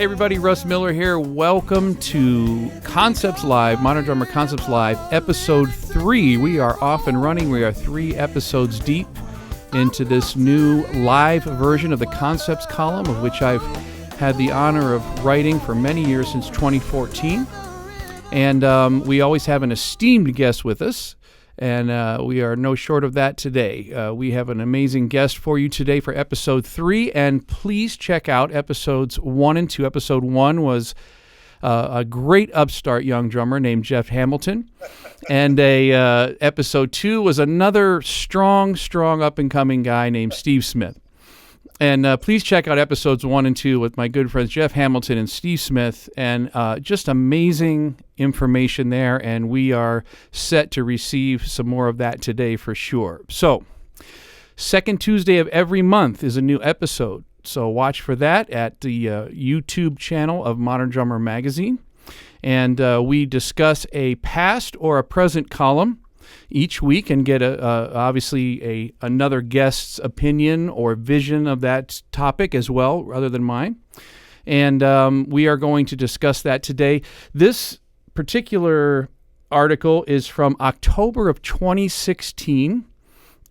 Hey everybody, Russ Miller here. Welcome to Concepts Live, Modern Drummer Concepts Live, Episode 3. We are off and running. We are 3 episodes deep into this new live version of the Concepts column, of which I've had the honor of writing for many years, since 2014. And we always have an esteemed guest with us, and we are no short of that today. We have an amazing guest for you today for Episode 3, and please check out Episodes 1 and 2. Episode 1 was a great upstart young drummer named Jeff Hamilton, and Episode 2 was another strong up-and-coming guy named Steve Smith. And please check out Episodes 1 and 2 with my good friends Jeff Hamilton and Steve Smith, and just amazing information there, and we are set to receive some more of that today for sure. So, second Tuesday of every month is a new episode, so watch for that at the YouTube channel of Modern Drummer Magazine, and we discuss a past or a present column each week and get obviously another guest's opinion or vision of that topic as well, rather than mine. And we are going to discuss that today. This particular article is from October of 2016,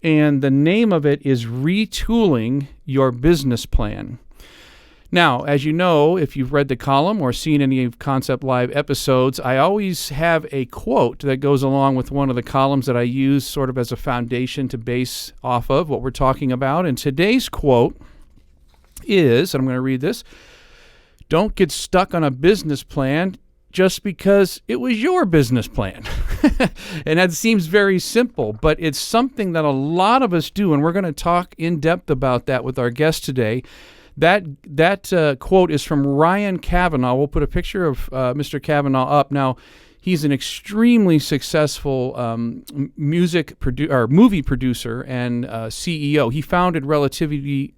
and the name of it is Retooling Your Business Plan. Now, as you know, if you've read the column or seen any of Concept Live episodes, I always have a quote that goes along with one of the columns that I use sort of as a foundation to base off of what we're talking about. And today's quote is, and I'm going to read this, "Don't get stuck on a business plan just because it was your business plan." And that seems very simple, but it's something that a lot of us do, and we're going to talk in depth about that with our guest today. That quote is from Ryan Kavanaugh. We'll put a picture of Mr. Kavanaugh up. Now, he's an extremely successful movie producer and CEO. He founded Relativity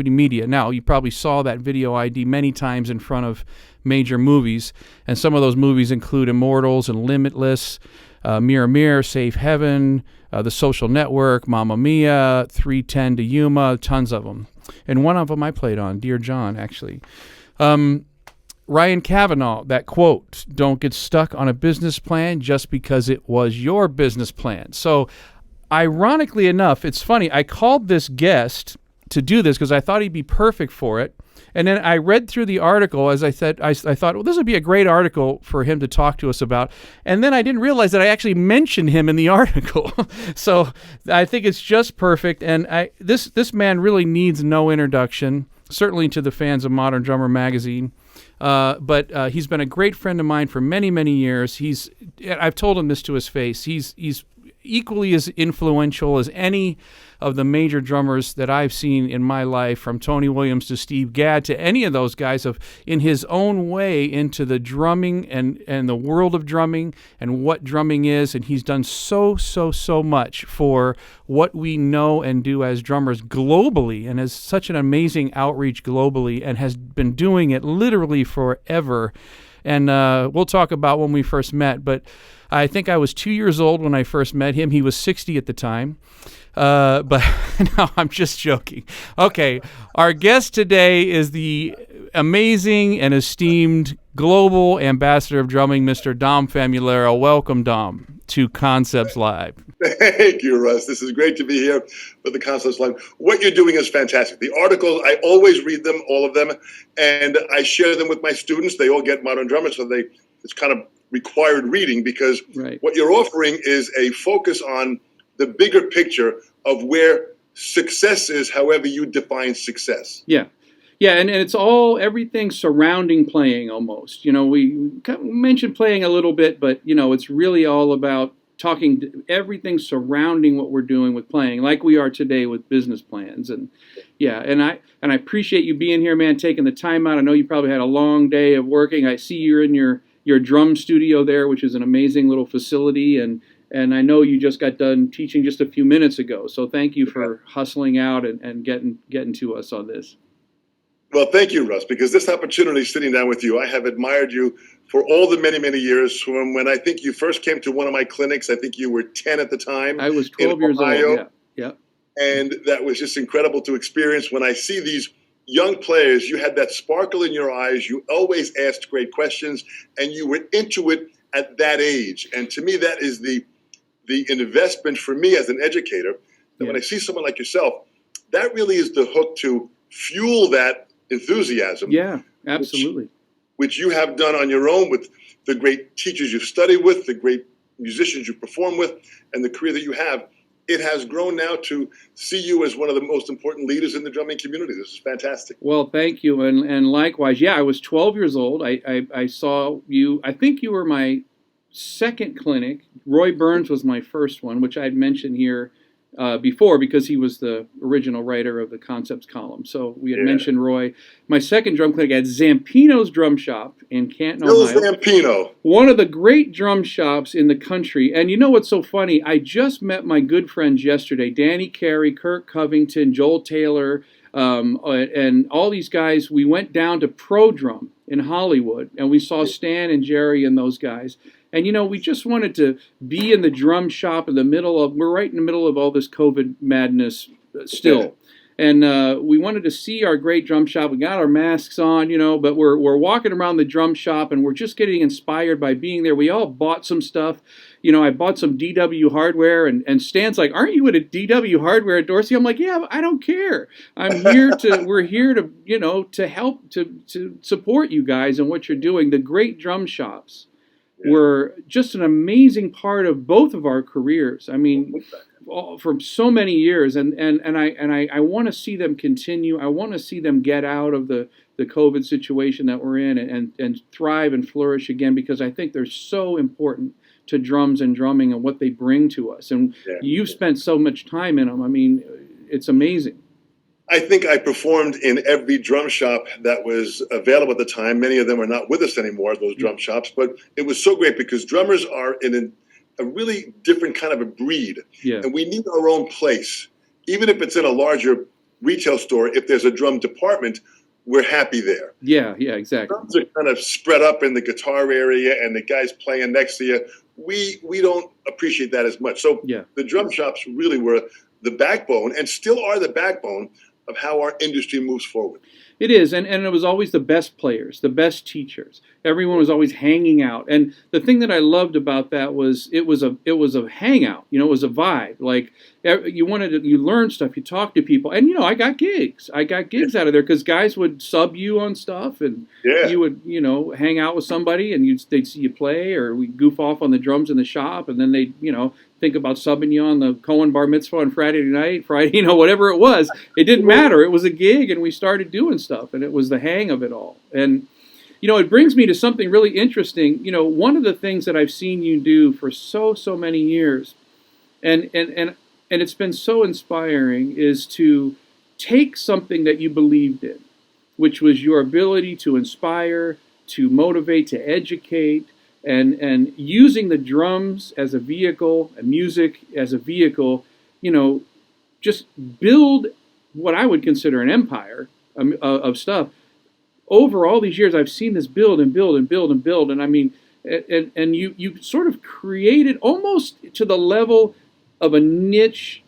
Media. Now, you probably saw that video ID many times in front of major movies, and some of those movies include Immortals and Limitless, Mirror Mirror, Safe Heaven, The Social Network, Mamma Mia, 3:10 to Yuma, tons of them. And one of them I played on, Dear John, actually. Ryan Kavanaugh, that quote, "Don't get stuck on a business plan just because it was your business plan." So, ironically enough, it's funny, I called this guest to do this because I thought he'd be perfect for it. And then I read through the article, as I said, I thought, well, this would be a great article for him to talk to us about. And then I didn't realize that I actually mentioned him in the article. So I think it's just perfect. And this man really needs no introduction, certainly to the fans of Modern Drummer Magazine. But he's been a great friend of mine for many, many years. I've told him this to his face. He's equally as influential as any of the major drummers that I've seen in my life, from Tony Williams to Steve Gadd to any of those guys, in his own way into the drumming and the world of drumming and what drumming is. And he's done so much for what we know and do as drummers globally, and has such an amazing outreach globally, and has been doing it literally forever. And we'll talk about when we first met, but I think I was 2 years old when I first met him. He was 60 at the time. But no, I'm just joking. Okay, our guest today is the amazing and esteemed global ambassador of drumming, Mr. Dom Famularo. Welcome, Dom, to Concepts Live. Thank you, Russ. This is great to be here with the Concepts Live. What you're doing is fantastic. The articles, I always read them, all of them, and I share them with my students. They all get Modern Drummer, so it's kind of required reading, because What you're offering is a focus on the bigger picture of where success is, however you define success. Yeah, and it's everything surrounding playing almost. You know, we mentioned playing a little bit, but, you know, it's really all about talking everything surrounding what we're doing with playing, like we are today with business plans. And and I appreciate you being here, man, taking the time out. I know you probably had a long day of working. I see you're in your drum studio there, which is an amazing little facility, and I know you just got done teaching just a few minutes ago. So thank you for hustling out and getting to us on this. Well, thank you, Russ, because this opportunity sitting down with you, I have admired you for all the many, many years. From when I think you first came to one of my clinics, I think you were 10 at the time. I was 12 years Ohio. old, yeah. And that was just incredible to experience. When I see these young players, you had that sparkle in your eyes. You always asked great questions, and you were into it at that age. And to me, that is the investment for me as an educator. That when I see someone like yourself, that really is the hook to fuel that enthusiasm. Yeah, absolutely. Which you have done on your own with the great teachers you've studied with, the great musicians you perform with, and the career that you have. It has grown now to see you as one of the most important leaders in the drumming community. This is fantastic. Well, thank you. And likewise, yeah, I was 12 years old. I saw you, I think you were my second clinic. Roy Burns was my first one, which I had mentioned here before because he was the original writer of the Concepts column. So we had mentioned Roy. My second drum clinic at Zampino's Drum Shop in Canton, Ohio. Zampino. One of the great drum shops in the country. And you know what's so funny? I just met my good friends yesterday, Danny Carey, Kirk Covington, Joel Taylor, and all these guys. We went down to Pro Drum in Hollywood, and we saw Stan and Jerry and those guys. And, you know, we just wanted to be in the drum shop we're right in the middle of all this COVID madness still. And we wanted to see our great drum shop. We got our masks on, you know, but we're walking around the drum shop and we're just getting inspired by being there. We all bought some stuff. You know, I bought some DW hardware, and Stan's like, "Aren't you at a DW hardware at Dorsey?" I'm like, "Yeah, I don't care. We're here to, you know, to help, to support you guys and what you're doing." The great drum shops were just an amazing part of both of our careers. I mean, for so many years, and I want to see them continue. I want to see them get out of the COVID situation that we're in and thrive and flourish again, because I think they're so important to drums and drumming and what they bring to us. And you've spent so much time in them. I mean, it's amazing. I think I performed in every drum shop that was available at the time. Many of them are not with us anymore, those drum shops, but it was so great because drummers are in a really different kind of a breed. Yeah. And we need our own place. Even if it's in a larger retail store, if there's a drum department, we're happy there. Yeah, exactly. Drums are kind of spread up in the guitar area and the guys playing next to you. We don't appreciate that as much. So the drum shops really were the backbone and still are the backbone of how our industry moves forward. It is, and it was always the best players, the best teachers. Everyone was always hanging out, and the thing that I loved about that was it was a hangout. You know, it was a vibe. Like you learn stuff, you talk to people, and you know, I got gigs out of there because guys would sub you on stuff, and you would, you know, hang out with somebody, and they'd see you play, or we goof off on the drums in the shop, and then they'd, you know, think about subbing you on the Cohen bar mitzvah on Friday, you know, whatever it was. It didn't matter. It was a gig, and we started doing stuff, and it was the hang of it all. And, you know, it brings me to something really interesting. You know, one of the things that I've seen you do for so many years, and it's been so inspiring, is to take something that you believed in, which was your ability to inspire, to motivate, to educate, and using the drums as a vehicle and music as a vehicle, you know, just build what I would consider an empire of stuff. Over all these years, I've seen this build and build and build and build. And I mean, and you sort of created almost to the level of a niche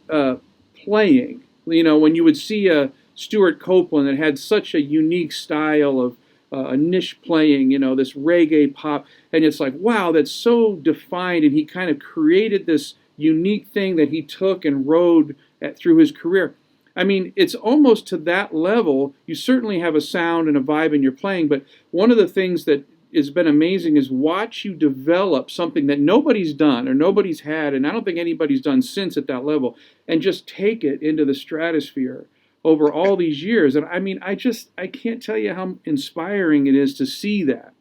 playing. You know, when you would see a Stuart Copeland that had such a unique style of a niche playing, you know, this reggae pop, and it's like, wow, that's so defined, and he kind of created this unique thing that he took and rode through his career. I mean, it's almost to that level. You certainly have a sound and a vibe in your playing, but one of the things that has been amazing is watch you develop something that nobody's done or nobody's had, and I don't think anybody's done since at that level, and just take it into the stratosphere over all these years. And I mean, I can't tell you how inspiring it is to see that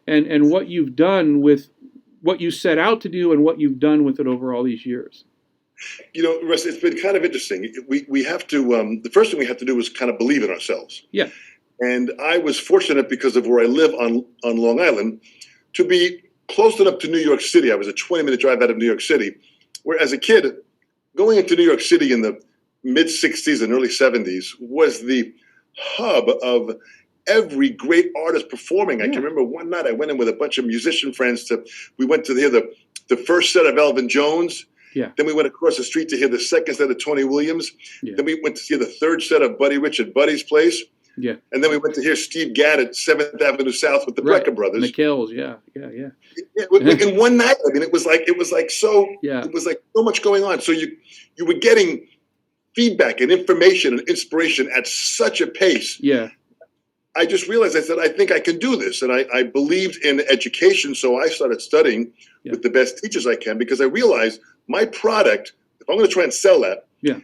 and what you've done with what you set out to do and what you've done with it over all these years. You know, Russ, it's been kind of interesting. We have to, the first thing we have to do is kind of believe in ourselves. Yeah. And I was fortunate because of where I live on Long Island to be close enough to New York City. I was a 20-minute drive out of New York City, where as a kid, going into New York City in the mid-'60s and early 70s was the hub of every great artist performing. I can remember one night I went in with a bunch of musician friends we went to hear the first set of Elvin Jones. Yeah. Then we went across the street to hear the second set of Tony Williams. Yeah. Then we went to see the third set of Buddy Rich at Buddy's place. Yeah. And then we went to hear Steve Gadd at 7th Avenue South with the Right. Brecker brothers. McKells, yeah. In one night. I mean, it was like so much going on. So you were getting feedback and information and inspiration at such a pace. Yeah. I just realized, I said, I think I can do this. And I believed in education. So I started studying with the best teachers I can, because I realized my product, if I'm going to try and sell that, has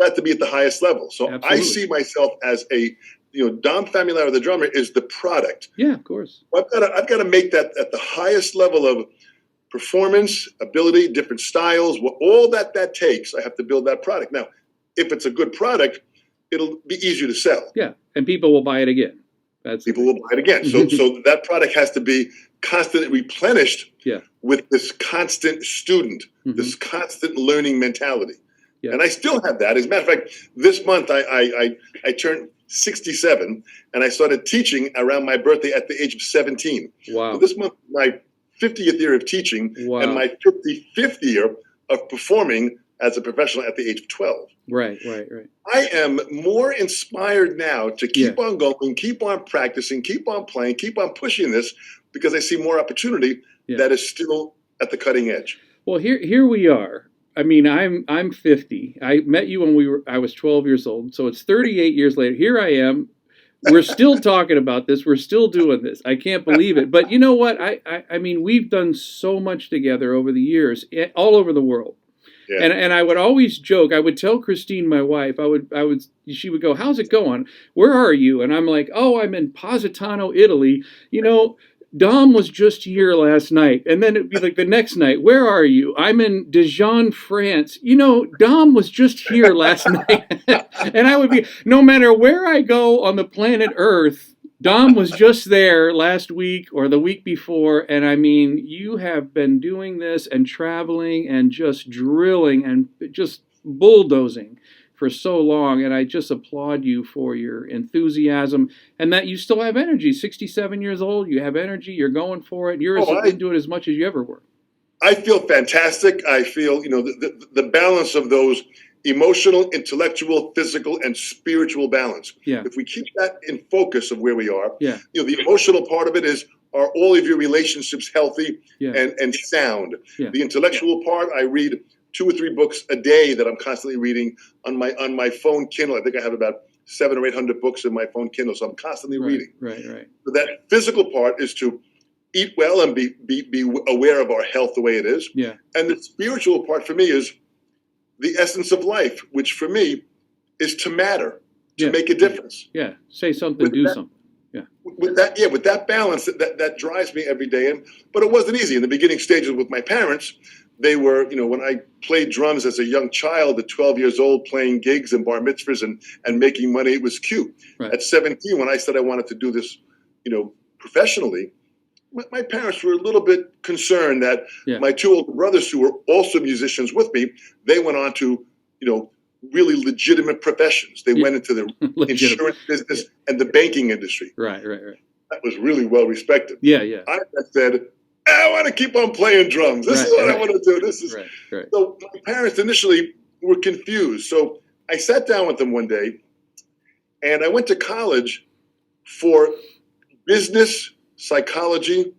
got to be at the highest level. So I see myself as Dom Famularo, the drummer, is the product. Yeah, of course. I've got to make that at the highest level of performance, ability, different styles, all that takes. I have to build that product. Now, if it's a good product, it'll be easier to sell. Yeah, and people will buy it again. People will buy it again. So that product has to be constantly replenished with this constant student, this constant learning mentality. Yeah. And I still have that. As a matter of fact, this month I turned 67, and I started teaching around my birthday at the age of 17. Wow. So this month, my 50th year of teaching and my 55th year of performing as a professional at the age of 12. Right. I am more inspired now to keep on going, keep on practicing, keep on playing, keep on pushing this, because I see more opportunity that is still at the cutting edge. Well, here we are. I mean, I'm 50. I met you when I was 12 years old, so it's 38 years later. Here I am. We're still talking about this. We're still doing this. I can't believe it. But you know what? I mean, we've done so much together over the years, all over the world. Yeah. And I would always joke. I would tell Christine, my wife, she would go, "How's it going? Where are you?" And I'm like, "Oh, I'm in Positano, Italy. Dom was just here last night." And then it'd be like the next night, "Where are you?" "I'm in Dijon, France. Dom was just here last night." And I would be, no matter where I go on the planet Earth, Dom was just there last week or the week before. And I mean, you have been doing this and traveling and just drilling and just bulldozing for so long. And I just applaud you for your enthusiasm and that you still have energy. 67 years old, you have energy, you're going for it. You're into it as much as you ever were. I feel fantastic. I feel, the balance of those emotional, intellectual, physical, and spiritual balance. Yeah. If we keep that in focus of where we are, the emotional part of it is, are all of your relationships healthy and sound? Yeah. The intellectual part, I read 2 or 3 books a day that I'm constantly reading on my phone Kindle. I think I have about 700 or 800 books in my phone Kindle, so I'm constantly reading. Right. So that physical part is to eat well and be aware of our health the way it is. Yeah. And the spiritual part for me is the essence of life, which for me is to matter, to make a difference. Yeah, say something, do something. Yeah. With that balance, that drives me every day. But it wasn't easy in the beginning stages with my parents. They were, when I played drums as a young child at 12 years old, playing gigs and bar mitzvahs and making money, it was cute. Right. At 17, when I said I wanted to do this, professionally, my parents were a little bit concerned that my 2 older brothers, who were also musicians with me, they went on to, really legitimate professions. They went into the insurance business and the banking industry. Right. That was really well respected. Yeah. I said, I want to keep on playing drums. This is what I want to do. This is right. So my parents initially were confused. So I sat down with them one day, and I went to college for business, psychology,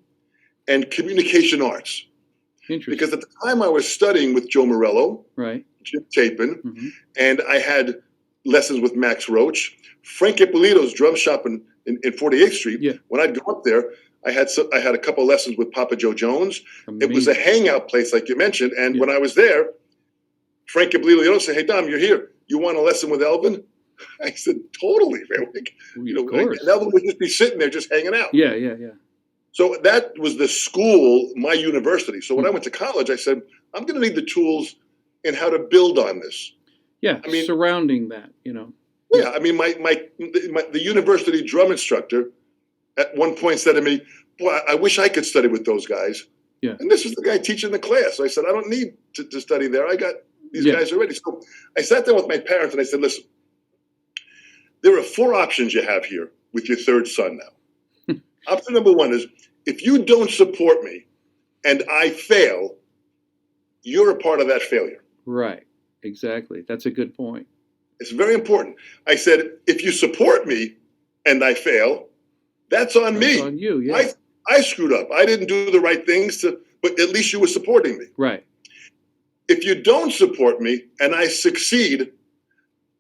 and communication arts. Interesting. Because at the time I was studying with Joe Morello, Jim Chapin, and I had lessons with Max Roach. Frank Ippolito's drum shop in 48th Street. Yeah. When I'd go up there, I had a couple of lessons with Papa Joe Jones. Amazing. It was a hangout place, like you mentioned. And when I was there, Frank Ippolito said, "Hey, Dom, you're here. You want a lesson with Elvin?" I said, "Totally, man." Of course. And Elvin would just be sitting there just hanging out. Yeah. So that was the school, my university. So when I went to college, I said, I'm going to need the tools in how to build on this. Yeah, surrounding that, Yeah, I mean, the university drum instructor at one point said to me, "Boy, I wish I could study with those guys." Yeah. And this is the guy teaching the class. So I said, I don't need to study there. I got these guys already. So I sat down with my parents and I said, "Listen, there are 4 options you have here with your 3rd son now. Option number 1 is, if you don't support me and I fail, you're a part of that failure." Right. Exactly. That's a good point. It's very important. I said, if you support me and I fail, that's on me. That's on you, yeah. I screwed up. I didn't do the right things, but at least you were supporting me. Right. If you don't support me and I succeed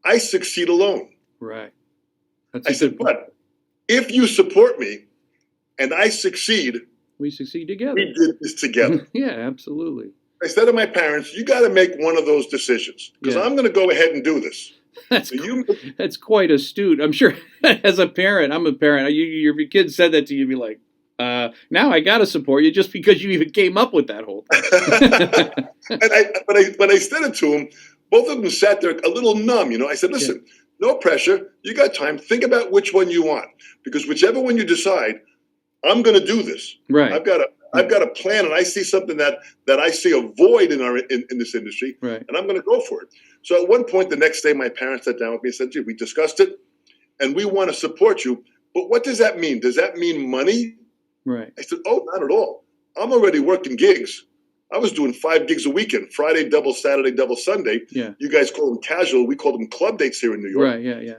alone. Right. I said, but if you support me and I succeed, we succeed together. We did this together. Yeah, absolutely. I said to my parents, you got to make one of those decisions because I'm going to go ahead and do this. That's quite astute. I'm sure as a parent, I'm a parent. Your kid said that to you, you'd be like, now I got to support you just because you even came up with that whole thing. When I said it to them, both of them sat there a little numb. I said, listen, no pressure. You got time. Think about which one you want because whichever one you decide, I'm going to do this. Right. I've got a plan, and I see something that I see a void in this industry, right. And I'm going to go for it. So at one point the next day, my parents sat down with me and said, gee, we discussed it, and we want to support you. But what does that mean? Does that mean money? Right. I said, oh, not at all. I'm already working gigs. I was doing 5 gigs a weekend, Friday double, Saturday double, Sunday. Yeah. You guys call them casual. We call them club dates here in New York. Right, yeah.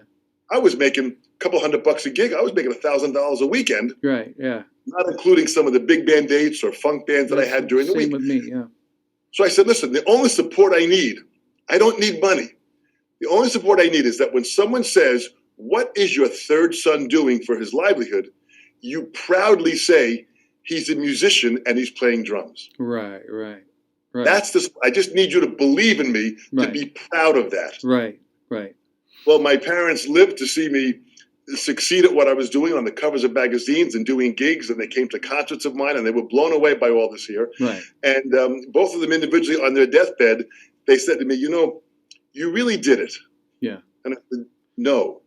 I was making a couple $100 a gig. I was making $1,000 a weekend. Right, yeah. Not including some of the big band dates or funk bands that I had during the week. Same with me, yeah. So I said, listen, the only support I need, I don't need money. The only support I need is that when someone says, what is your third son doing for his livelihood? You proudly say, he's a musician and he's playing drums. Right. I just need you to believe in me to be proud of that. Right. Well, my parents lived to see me succeed at what I was doing on the covers of magazines and doing gigs, and they came to concerts of mine, and they were blown away by all this here. Right. And both of them individually on their deathbed, they said to me, you really did it. Yeah. And I said, no,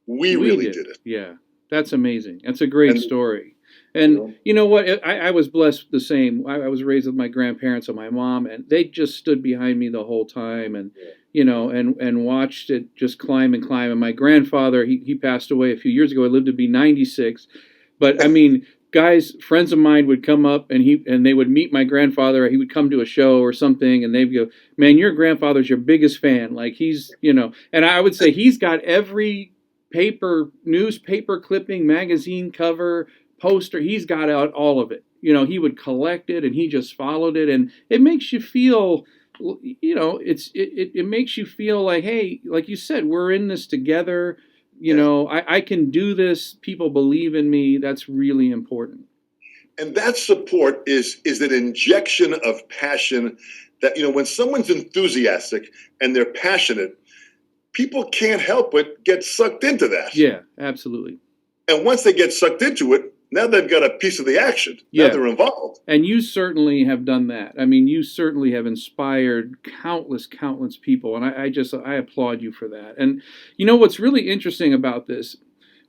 we really did it. Yeah. That's amazing. That's a great story. And you know what? I was blessed the same. I was raised with my grandparents and my mom, and they just stood behind me the whole time and, and watched it just climb and climb. And my grandfather, he passed away a few years ago. He lived to be 96. But I mean, guys, friends of mine would come up and they would meet my grandfather. He would come to a show or something and they'd go, man, your grandfather's your biggest fan. Like he's, and I would say he's got every newspaper clipping, magazine cover, poster, he's got out all of it. He would collect it and he just followed it, and it makes you feel, it makes you feel like, hey, like you said, we're in this together. I can do this. People believe in me. That's really important. And that support is an injection of passion that, when someone's enthusiastic and they're passionate, people can't help but get sucked into that. Yeah, absolutely. And once they get sucked into it, now they've got a piece of the action. Yeah. Now they're involved. And you certainly have done that. I mean, you certainly have inspired countless people. And I applaud you for that. And what's really interesting about this,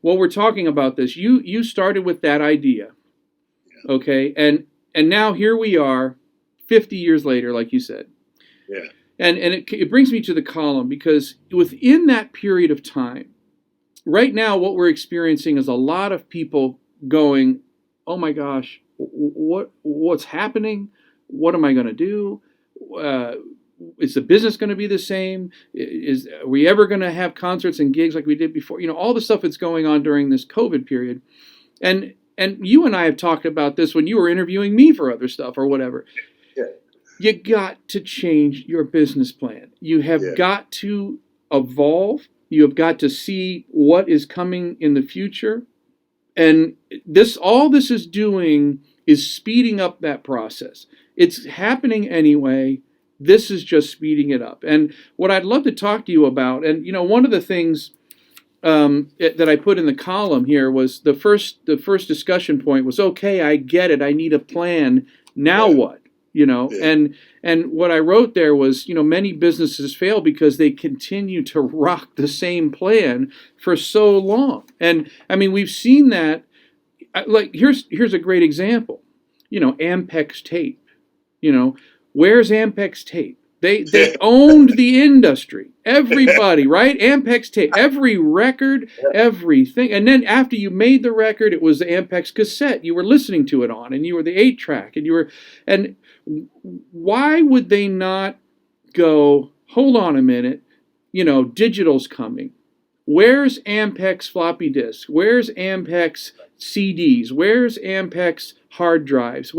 while we're talking about this, you started with that idea. Yeah. Okay. And now here we are 50 years later, like you said. Yeah. And it brings me to the column because within that period of time, right now what we're experiencing is a lot of people going, oh my gosh, what's happening? What am I going to do? Is the business going to be the same? Are we ever going to have concerts and gigs like we did before? All the stuff that's going on during this COVID period. And you and I have talked about this when you were interviewing me for other stuff or whatever. Yeah. You got to change your business plan. You have got to evolve. You have got to see what is coming in the future. And all this is doing is speeding up that process. It's happening anyway. This is just speeding it up. And what I'd love to talk to you about, and one of the things that I put in the column here was the first discussion point was, okay, I get it. I need a plan. Now what? And what I wrote there was, many businesses fail because they continue to rock the same plan for so long. And I mean, we've seen that. Like here's a great example. Ampex tape. Where's Ampex tape? They owned the industry. Everybody, right? Ampex tape, every record, everything. And then after you made the record, it was the Ampex cassette you were listening to it on, and you were the 8-track, and why would they not go, hold on a minute, digital's coming. Where's Ampex floppy disk? Where's Ampex CDs? Where's Ampex hard drives?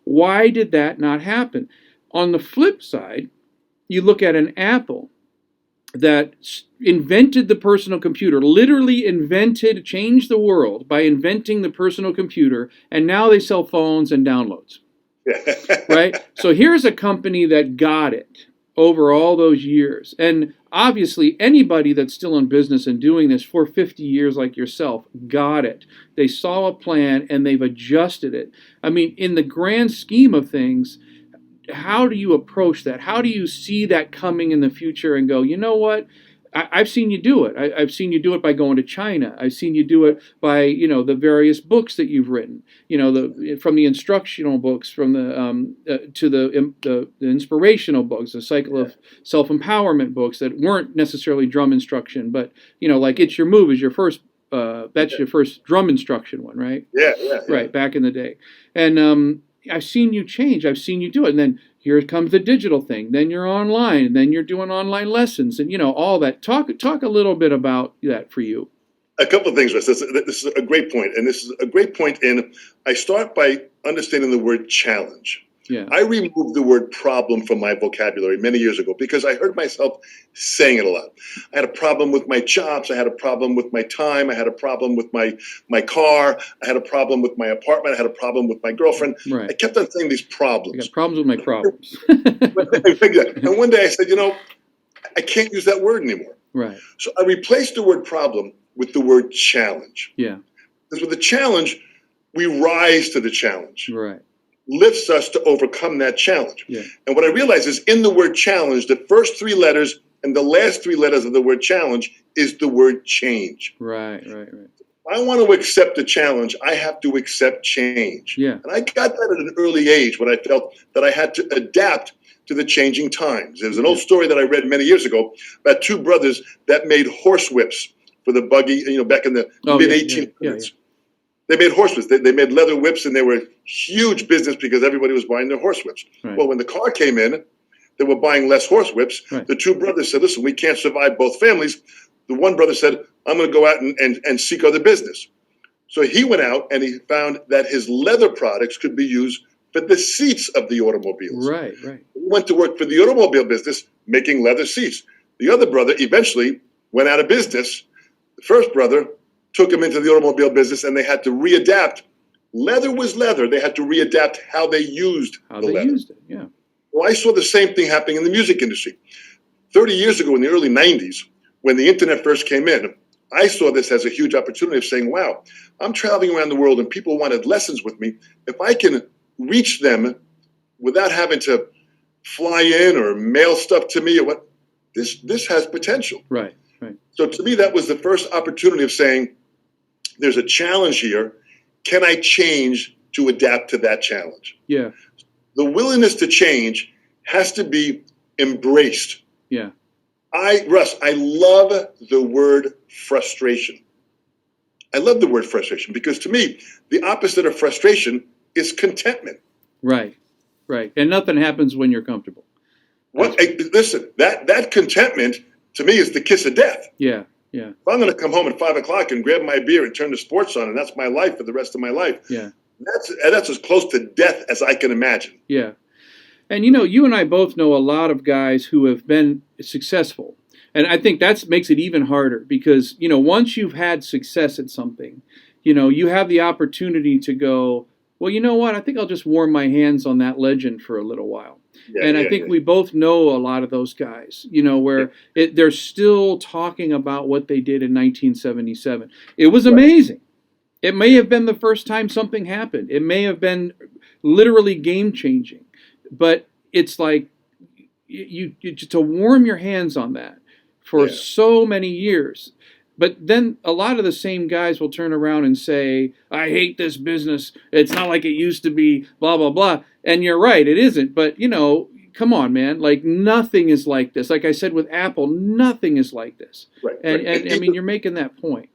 Why did that not happen? On the flip side, you look at an Apple that invented the personal computer, literally changed the world by inventing the personal computer, and now they sell phones and downloads. Right? So here's a company that got it over all those years. And obviously, anybody that's still in business and doing this for 50 years like yourself got it. They saw a plan and they've adjusted it. I mean, in the grand scheme of things, how do you approach that? How do you see that coming in the future and go, you know what? I've seen you do it. I've seen you do it by going to China. I've seen you do it by, the various books that you've written. From the instructional books, from to the inspirational books, the cycle of self-empowerment books that weren't necessarily drum instruction, but like It's Your Move is your first. That's your first drum instruction one, right? Yeah. Right, back in the day, and I've seen you change. I've seen you do it, and then here comes the digital thing. Then you're online, and then you're doing online lessons, and all that. Talk a little bit about that for you. A couple of things, Russ. This is a great point, and this is a great point. I start by understanding the word challenge. Yeah. I removed the word problem from my vocabulary many years ago because I heard myself saying it a lot. I had a problem with my jobs. I had a problem with my time. I had a problem with my car. I had a problem with my apartment. I had a problem with my girlfriend. Right. I kept on saying these problems. I got problems with my problems. And one day I said, I can't use that word anymore. Right. So I replaced the word problem with the word challenge. Yeah. Because with the challenge, we rise to the challenge. Right. Lifts us to overcome that challenge. Yeah. And what I realize is in the word challenge, the first three letters and the last three letters of the word challenge is the word change. Right. If I want to accept the challenge, I have to accept change. Yeah. And I got that at an early age when I felt that I had to adapt to the changing times. There's an old story that I read many years ago about two brothers that made horse whips for the buggy, back in the mid-1800s. Yeah. They made horse whips. They made leather whips, and they were huge business because everybody was buying their horse whips. Right. Well, when the car came in, they were buying less horse whips. Right. The two brothers said, listen, we can't survive both families. The one brother said, I'm going to go out and seek other business. So he went out and he found that his leather products could be used for the seats of the automobiles. Right. He went to work for the automobile business making leather seats. The other brother eventually went out of business. The first brother took him into the automobile business, and they had to readapt. Leather was leather. They had to readapt how they used the leather. Used it, yeah. Well, I saw the same thing happening in the music industry. 30 years ago, in the early 90s, when the internet first came in, I saw this as a huge opportunity of saying, wow, I'm traveling around the world and people wanted lessons with me. If I can reach them without having to fly in or mail stuff to me, or what, this has potential. Right. So to me, that was the first opportunity of saying, there's a challenge here. Can I change to adapt to that challenge? Yeah. The willingness to change has to be embraced. Yeah. Russ, I love the word frustration. I love the word frustration because to me, the opposite of frustration is contentment. Right. And nothing happens when you're comfortable. Listen, that contentment to me is the kiss of death. Yeah. If I'm going to come home at 5 o'clock and grab my beer and turn the sports on, and that's my life for the rest of my life. Yeah. That's as close to death as I can imagine. Yeah. And you and I both know a lot of guys who have been successful. And I think that makes it even harder because, once you've had success at something, you have the opportunity to go, well, you know what? I think I'll just warm my hands on that legend for a little while. I think we both know a lot of those guys, where they're still talking about what they did in 1977. It was amazing. It may have been the first time something happened. It may have been literally game-changing. But it's like you to warm your hands on that for so many years. But then a lot of the same guys will turn around and say, I hate this business. It's not like it used to be, blah, blah, blah. And you're right, it isn't. But, come on, man. Like, nothing is like this. Like I said with Apple, nothing is like this. Right. And I mean, you're making that point.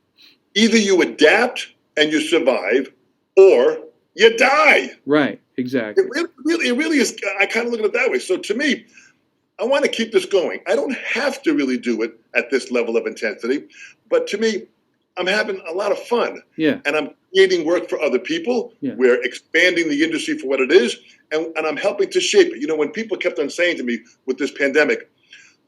Either you adapt and you survive, or you die. Right, exactly. It really is. I kind of look at it that way. So to me, I want to keep this going. I don't have to really do it at this level of intensity, but to me, I'm having a lot of fun. Yeah. And I'm creating work for other people. Yeah. We're expanding the industry for what it is, and I'm helping to shape it. You know, when people kept on saying to me with this pandemic,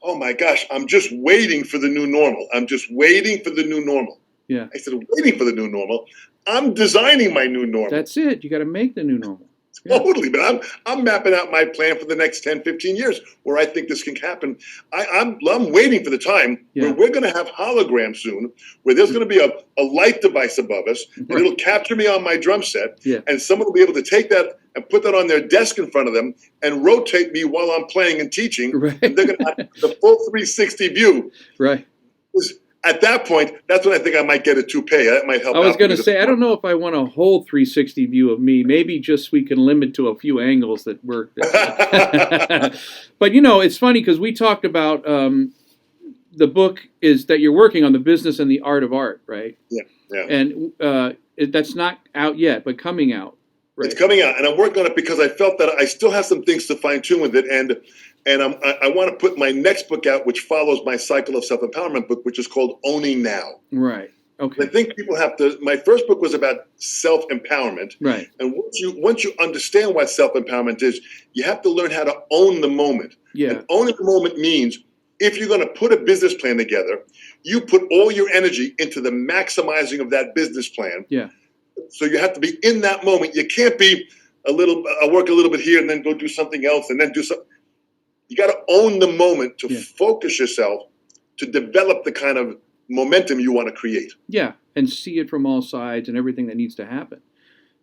oh my gosh, I'm just waiting for the new normal. I'm just waiting for the new normal. Yeah. I said, waiting for the new normal? I'm designing my new normal. That's it. You got to make the new normal. Yeah. Totally, but I'm mapping out my plan for the next 10, 15 years where I think this can happen. I'm waiting for the time where we're going to have holograms soon, where there's going to be a light device above us, and it'll capture me on my drum set, and someone will be able to take that and put that on their desk in front of them and rotate me while I'm playing and teaching, and they're going to have the full 360 view. Right. At that point, that's when I think I might get a toupee. That might help. I was going to say, I don't know if I want a whole 360 view of me. Maybe just we can limit to a few angles that work. But, you know, it's funny because we talked about the book is that you're working on, The Business and the Art of Art, right? Yeah. And that's not out yet, but coming out. Right. It's coming out, and I'm working on it because I felt that I still have some things to fine-tune with it, and I want to put my next book out, which follows my cycle of self-empowerment book, which is called Owning Now. Right. Okay. I think people have to. My first book was about self-empowerment. Right. And once you understand what self-empowerment is, you have to learn how to own the moment. Yeah. And owning the moment means if you're going to put a business plan together, you put all your energy into the maximizing of that business plan. Yeah. So you have to be in that moment. You can't be I'll work a little bit here and then go do something else and then do something. You got to own the moment to focus yourself to develop the kind of momentum you want to create. Yeah, and see it from all sides and everything that needs to happen.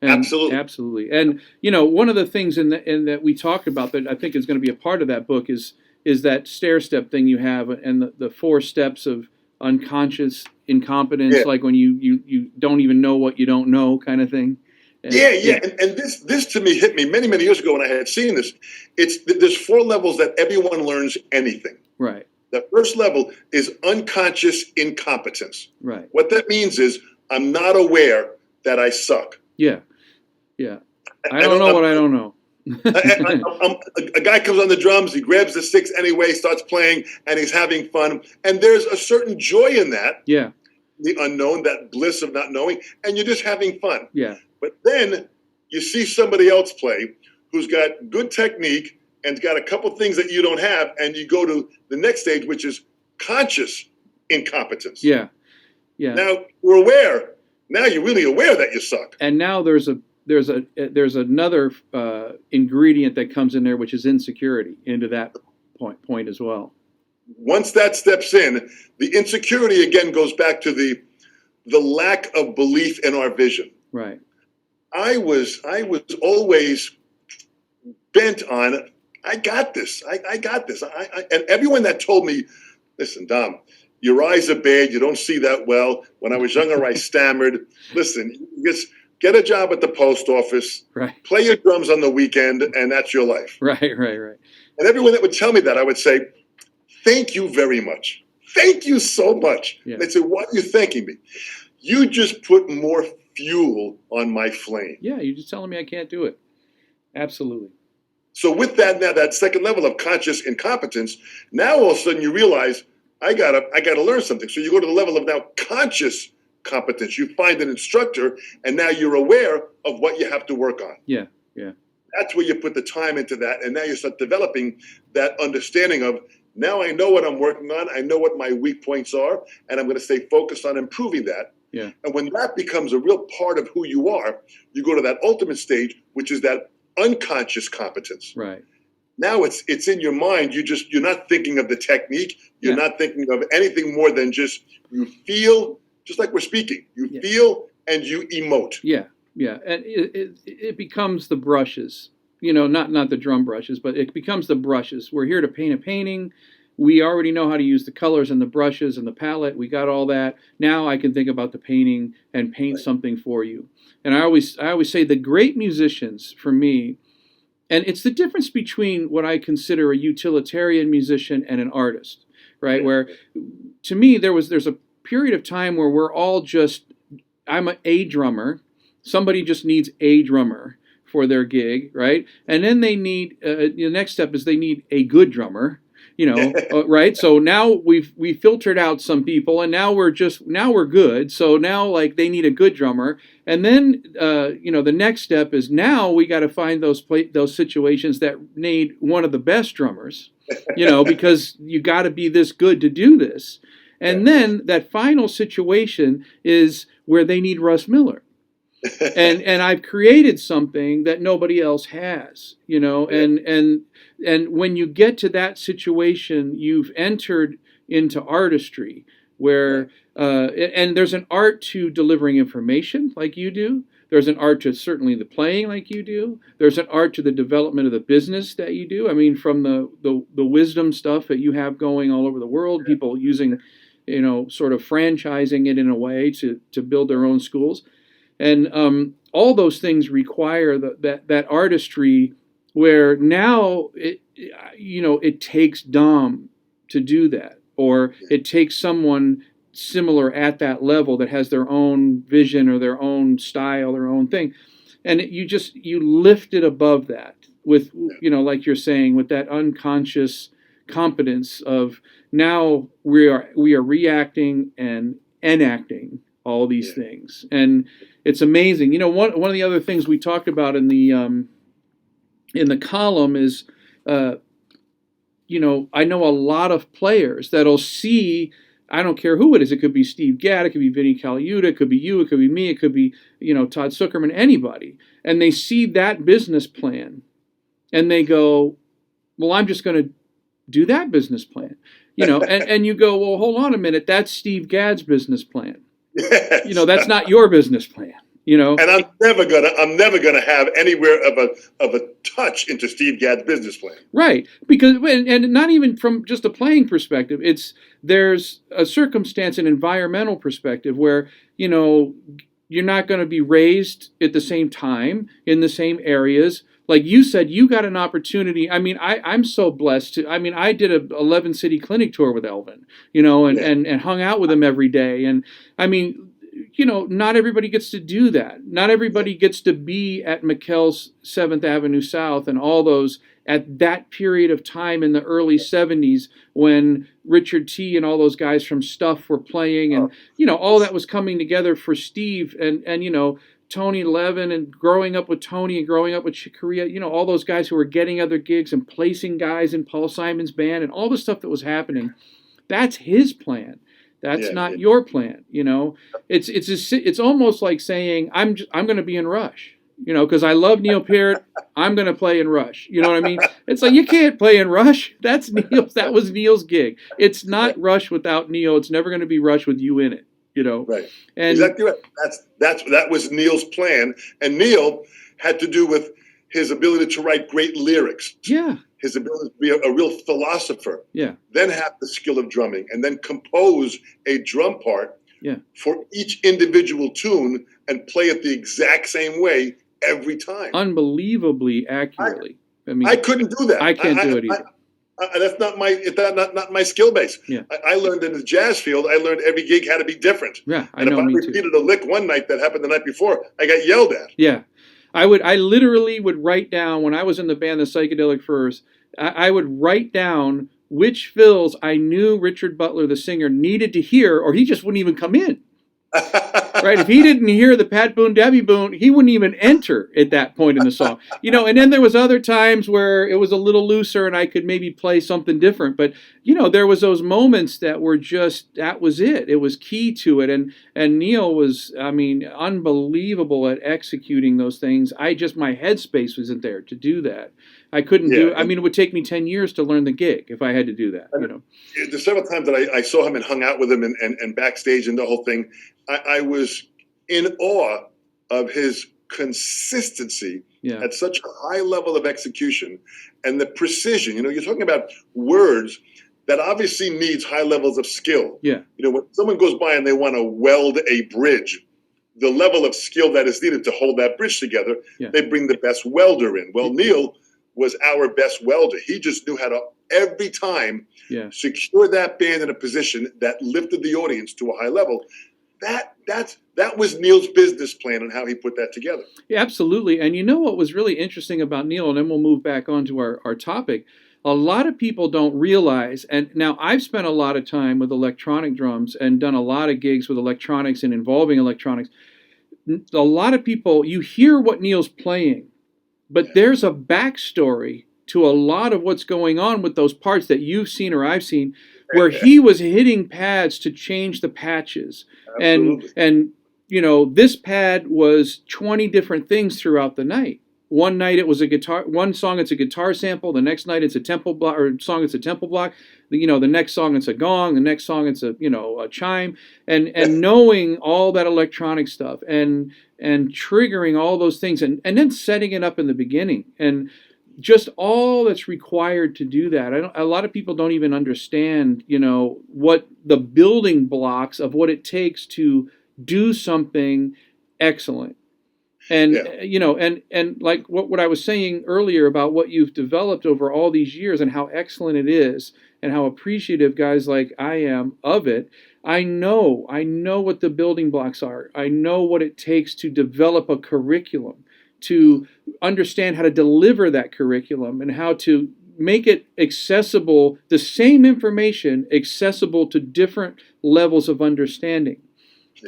And absolutely. And you know, one of the things in that we talked about that I think is going to be a part of that book is that stair step thing you have, and the 4 steps of unconscious incompetence, like when you don't even know what you don't know, kind of thing. And this to me hit me many years ago when I had seen this. There's 4 levels that everyone learns anything. Right. The first level is unconscious incompetence. Right. What that means is I'm not aware that I suck. Yeah. I don't know what I don't know. A guy comes on the drums, he grabs the sticks anyway, starts playing, and he's having fun. And there's a certain joy in that. Yeah. The unknown, that bliss of not knowing, and you're just having fun. Yeah. But then you see somebody else play who's got good technique and got a couple things that you don't have, and you go to the next stage, which is conscious incompetence. Yeah. Now we're aware. Now you're really aware that you suck. And now there's another ingredient that comes in there, which is insecurity into that point as well. Once that steps in, the insecurity again goes back to the lack of belief in our vision. Right. I was always bent on, I got this. I got this. And everyone that told me, listen, Dom, your eyes are bad. You don't see that well. When I was younger, I stammered. Listen, just get a job at the post office. Right. Play your drums on the weekend, and that's your life. Right. And everyone that would tell me that, I would say, thank you very much. Thank you so much. Yeah. They'd say, why are you thanking me? You just put more fuel on my flame. Yeah, you're just telling me I can't do it. Absolutely. So with that, now that second level of conscious incompetence, now all of a sudden you realize I gotta learn something. So you go to the level of now conscious competence. You find an instructor, and now you're aware of what you have to work on. Yeah. That's where you put the time into that, and now you start developing that understanding of, now I know what I'm working on, I know what my weak points are, and I'm going to stay focused on improving that. Yeah. And when that becomes a real part of who you are, you go to that ultimate stage, which is that unconscious competence. Right. Now it's in your mind. You're not thinking of the technique. You're not thinking of anything more than just you feel, just like we're speaking. You feel and you emote. Yeah. And it becomes the brushes. You know, not the drum brushes, but it becomes the brushes. We're here to paint a painting. We already know how to use the colors and the brushes and the palette. We got all that. Now I can think about the painting and paint something for you. And I always say the great musicians for me, and it's the difference between what I consider a utilitarian musician and an artist, right? Where to me there's a period of time where we're all just, I'm a drummer. Somebody just needs a drummer for their gig, right? And then they need, the next step is they need a good drummer. right? So now we filtered out some people, and now we're good. So now like they need a good drummer, and then the next step is now we got to find those situations that need one of the best drummers, because you got to be this good to do this, and then that final situation is where they need Russ Miller. and I've created something that nobody else has, and when you get to that situation, you've entered into artistry where and there's an art to delivering information like you do. There's an art to certainly the playing like you do. There's an art to the development of the business that you do. I mean, from the wisdom stuff that you have going all over the world, people using, sort of franchising it in a way to build their own schools. And all those things require that artistry where now it takes Dom to do that, or it takes someone similar at that level that has their own vision or their own style, their own thing, and you lift it above that with like you're saying, with that unconscious competence of now we are reacting and enacting all these things, and it's amazing. One of the other things we talked about in the column is, I know a lot of players that'll see. I don't care who it is. It could be Steve Gadd, it could be Vinny Colaiuta, it could be you, it could be me, it could be Todd Zuckerman, anybody, and they see that business plan, and they go, "Well, I'm just going to do that business plan," and you go, "Well, hold on a minute, that's Steve Gadd's business plan." Yes. That's not your business plan. And I'm never gonna have anywhere of a touch into Steve Gadd's business plan. Right, because and not even from just a playing perspective. There's a circumstance and environmental perspective where you're not going to be raised at the same time in the same areas. Like you said, you got an opportunity. I mean, I'm so blessed to. I mean, I did a 11 city clinic tour with Elvin, and hung out with him every day. And I mean, not everybody gets to do that. Not everybody gets to be at McKell's 7th Avenue South and all those at that period of time in the early 70s when Richard T. and all those guys from Stuff were playing, and all that was coming together for Steve and Tony Levin, and growing up with Tony and growing up with Chicoria, all those guys who were getting other gigs and placing guys in Paul Simon's band and all the stuff that was happening. That's his plan. That's not your plan. It's almost like saying I'm going to be in Rush. Because I love Neil Peart, I'm going to play in Rush. You know what I mean? It's like, you can't play in Rush. That's Neil's. That was Neil's gig. It's not Rush without Neil. It's never going to be Rush with you in it. Right. And exactly right. That was Neil's plan, and Neil had to do with his ability to write great lyrics. Yeah. His ability to be a real philosopher. Yeah. Then have the skill of drumming, and then compose a drum part. Yeah. For each individual tune and play it the exact same way every time. Unbelievably accurately. I couldn't do that. I can't do it either. That's not my skill base. Yeah. I learned in the jazz field. I learned every gig had to be different. Yeah, and if I repeated a lick one night that happened the night before, I got yelled at. Yeah, I literally would write down when I was in the band, the Psychedelic Furs. I would write down which fills I knew Richard Butler, the singer, needed to hear, or he just wouldn't even come in. Right? If he didn't hear the Pat Boone, Debbie Boone, he wouldn't even enter at that point in the song. And then there was other times where it was a little looser and I could maybe play something different. But, there was those moments that were just, that was it. It was key to it. And Neil was, unbelievable at executing those things. My headspace wasn't there to do that. I couldn't do it. It would take me 10 years to learn the gig if I had to do that. There's several times that I saw him and hung out with him and backstage and the whole thing. I was in awe of his consistency at such a high level of execution and the precision. You're talking about words that obviously needs high levels of skill. Yeah. When someone goes by and they want to weld a bridge, the level of skill that is needed to hold that bridge together, they bring the best welder in. Well, Neil was our best welder. He just knew how to, every time, secure that band in a position that lifted the audience to a high level. That was Neil's business plan and how he put that together. Yeah, absolutely. And what was really interesting about Neil, and then we'll move back on to our topic, a lot of people don't realize, and now I've spent a lot of time with electronic drums and done a lot of gigs with electronics and involving electronics. A lot of people, you hear what Neil's playing, but there's a backstory to a lot of what's going on with those parts that you've seen or I've seen, where he was hitting pads to change the patches. And this pad was 20 different things throughout the night. One night it was a guitar, one song it's a guitar sample, the next night it's a tempo block, or song it's a tempo block, the next song it's a gong, the next song it's a chime, and knowing all that electronic stuff and triggering all those things and then setting it up in the beginning and just all that's required to do that. A lot of people don't even understand, what the building blocks of what it takes to do something excellent. And, and like what I was saying earlier about what you've developed over all these years and how excellent it is and how appreciative guys like I am of it. I know what the building blocks are. I know what it takes to develop a curriculum, to understand how to deliver that curriculum and how to make it accessible, the same information accessible to different levels of understanding.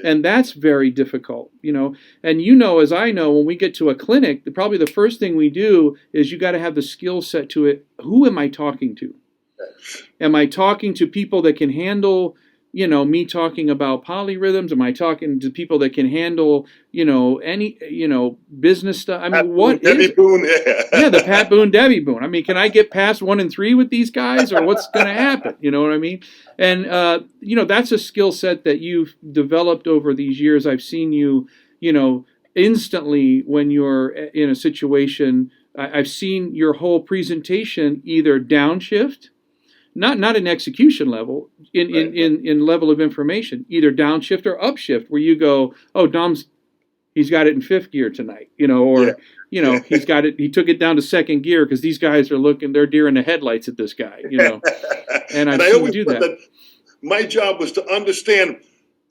And that's very difficult, and as I know, when we get to a clinic, probably the first thing we do is you got to have the skill set to it. Who am I talking to? Am I talking to people that can handle, me talking about polyrhythms? Am I talking to people that can handle, any, business stuff? I mean, what is it? Boone, yeah, the Pat Boone, Debbie Boone. I mean, can I get past 1 and 3 with these guys, or what's going to happen? You know what I mean? And, that's a skill set that you've developed over these years. I've seen you, instantly when you're in a situation, I've seen your whole presentation either downshift, not an execution level, in level of information, either downshift or upshift, where you go, oh, he's got it in 5th gear tonight, he's got it, he took it down to 2nd gear because these guys are they're deer in the headlights at this guy, and I always do that. My job was to understand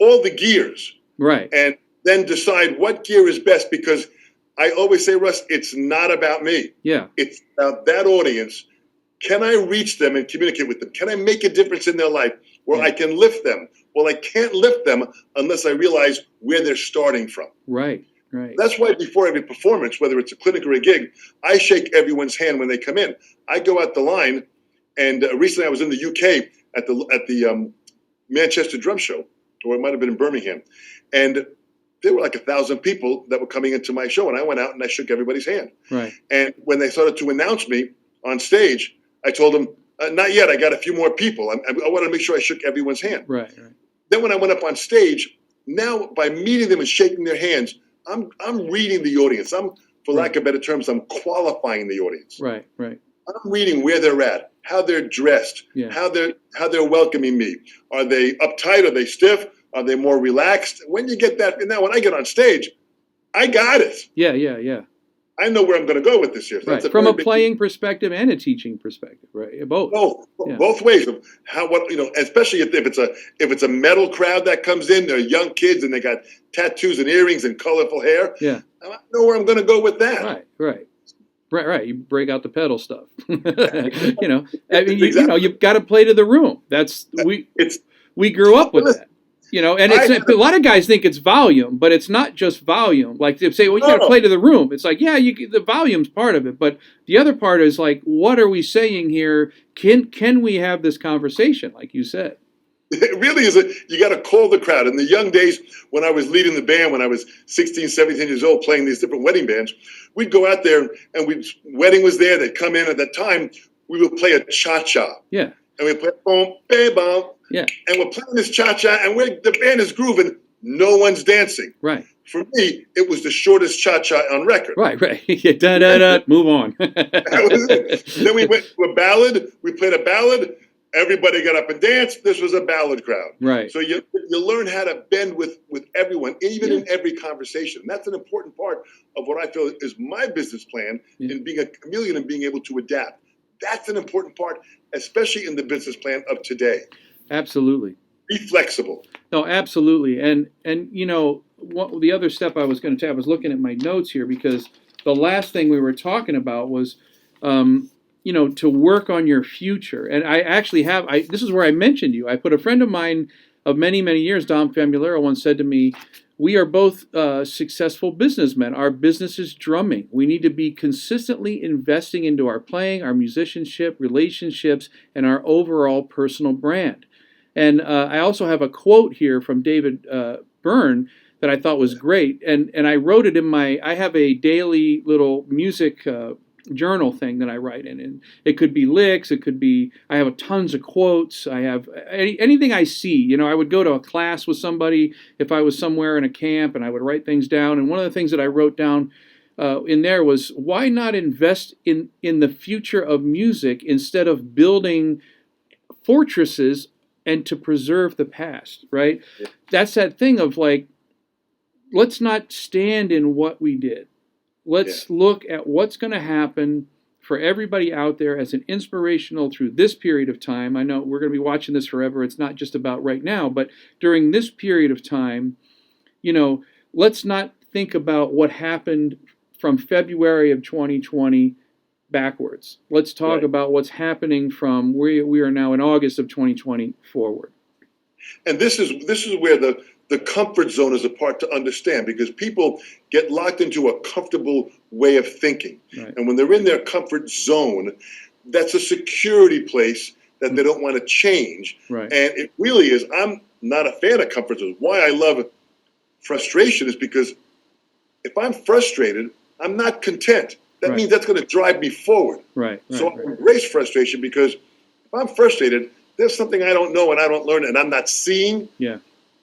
all the gears, right, and then decide what gear is best, because I always say, Russ, it's not about me. Yeah, it's about that audience. Can I reach them and communicate with them? Can I make a difference in their life where I can lift them? Well, I can't lift them unless I realize where they're starting from. Right. That's why before every performance, whether it's a clinic or a gig, I shake everyone's hand when they come in. I go out the line, and recently I was in the UK at the Manchester Drum Show, or it might have been in Birmingham, and there were like 1,000 people that were coming into my show, and I went out and I shook everybody's hand. Right. And when they started to announce me on stage, I told them, not yet, I got a few more people. I wanted to make sure I shook everyone's hand. Right. Then when I went up on stage, now by meeting them and shaking their hands, I'm reading the audience. For lack of better terms, I'm qualifying the audience. Right. I'm reading where they're at, how they're dressed, how they're welcoming me. Are they uptight? Are they stiff? Are they more relaxed? When you get that, now when I get on stage, I got it. Yeah. I know where I'm going to go with this here. So right. From a playing perspective and a teaching perspective, right? Both ways of especially if it's a metal crowd that comes in, they're young kids and they got tattoos and earrings and colorful hair. Yeah. I know where I'm going to go with that. Right. You break out the pedal stuff. You've got to play to the room. We grew up with that. And a lot of guys think it's volume, but it's not just volume. Like they say, well, you got to play to the room. It's like, the volume's part of it, but the other part is like, what are we saying here? Can we have this conversation, like you said? It really is. You got to call the crowd. In the young days, when I was leading the band, when I was 16, 17 years old, playing these different wedding bands, we'd go out there and wedding was there. They'd come in. At that time, we would play a cha-cha. Yeah. And we play boom, bam, bam. Yeah. And we're playing this cha-cha, and the band is grooving. No one's dancing. Right. For me, it was the shortest cha-cha on record. Right. Da-da-da, move on. That was it. Then we went to a ballad. We played a ballad. Everybody got up and danced. This was a ballad crowd. Right. So you learn how to bend with everyone, even in every conversation. And that's an important part of what I feel is my business plan in being a chameleon and being able to adapt. That's an important part, especially in the business plan of today. Absolutely. Be flexible. No, absolutely. And the other step I was going to take, I was looking at my notes here because the last thing we were talking about was to work on your future. And I actually have, this is where I mentioned you. I put a friend of mine of many, many years, Dom Famularo, once said to me, we are both successful businessmen. Our business is drumming. We need to be consistently investing into our playing, our musicianship, relationships, and our overall personal brand. And I also have a quote here from David Byrne that I thought was great. And I wrote it I have a daily little music journal thing that I write in, and it could be licks, it could be, I have tons of quotes, I have anything I see. I would go to a class with somebody if I was somewhere in a camp, and I would write things down. And one of the things that I wrote down in there was, why not invest in the future of music instead of building fortresses and to preserve the past, right? Yeah. That's that thing of like, let's not stand in what we did. Let's look at what's going to happen for everybody out there as an inspirational through this period of time. I know we're going to be watching this forever. It's not just about right now, but during this period of time, let's not think about what happened from February of 2020 backwards. Let's talk about what's happening from where we are now in August of 2020 forward. And this is where the comfort zone is a part to understand, because people get locked into a comfortable way of thinking. Right. And when they're in their comfort zone, that's a security place that they don't want to change. Right. And it really is. I'm not a fan of comfort zones. Why I love frustration is because if I'm frustrated, I'm not content. That means that's going to drive me forward. Right. So I embrace frustration, because if I'm frustrated, there's something I don't know and I don't learn and I'm not seeing. Yeah.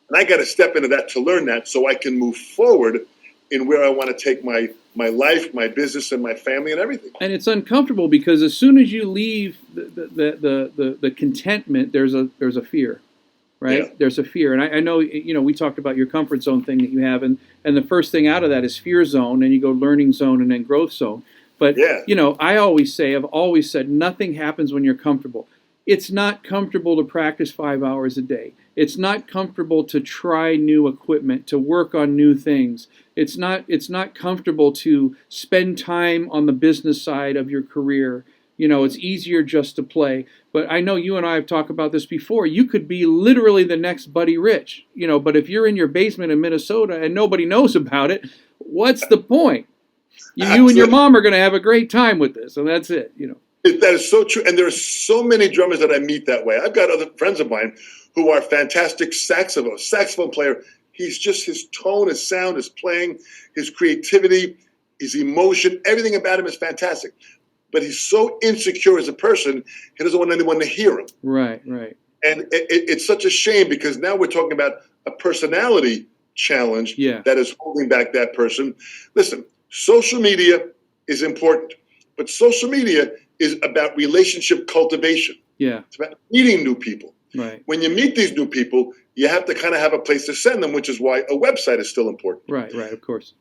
And I got to step into that to learn that, so I can move forward in where I want to take my life, my business, and my family, and everything. And it's uncomfortable, because as soon as you leave the contentment, there's a fear, right? Yeah. There's a fear, and I know we talked about your comfort zone thing that you have, and the first thing out of that is fear zone, and you go learning zone, and then growth zone. But I've always said, nothing happens when you're comfortable. It's not comfortable to practice 5 hours a day. It's not comfortable to try new equipment, to work on new things. It's not comfortable to spend time on the business side of your career. It's easier just to play. But I know you and I have talked about this before. You could be literally the next Buddy Rich, but if you're in your basement in Minnesota and nobody knows about it, what's the point? You and your mom are going to have a great time with this, and that's it, That is so true. And there are so many drummers that I meet that way. I've got other friends of mine who are fantastic saxophone player. His tone, his sound, his playing, his creativity, his emotion, everything about him is fantastic. But he's so insecure as a person, he doesn't want anyone to hear him. Right. And it's such a shame, because now we're talking about a personality challenge that is holding back that person. Listen, social media is important, but social media is about relationship cultivation. Yeah. It's about meeting new people. Right. When you meet these new people, you have to kind of have a place to send them, which is why a website is still important. Right, of course.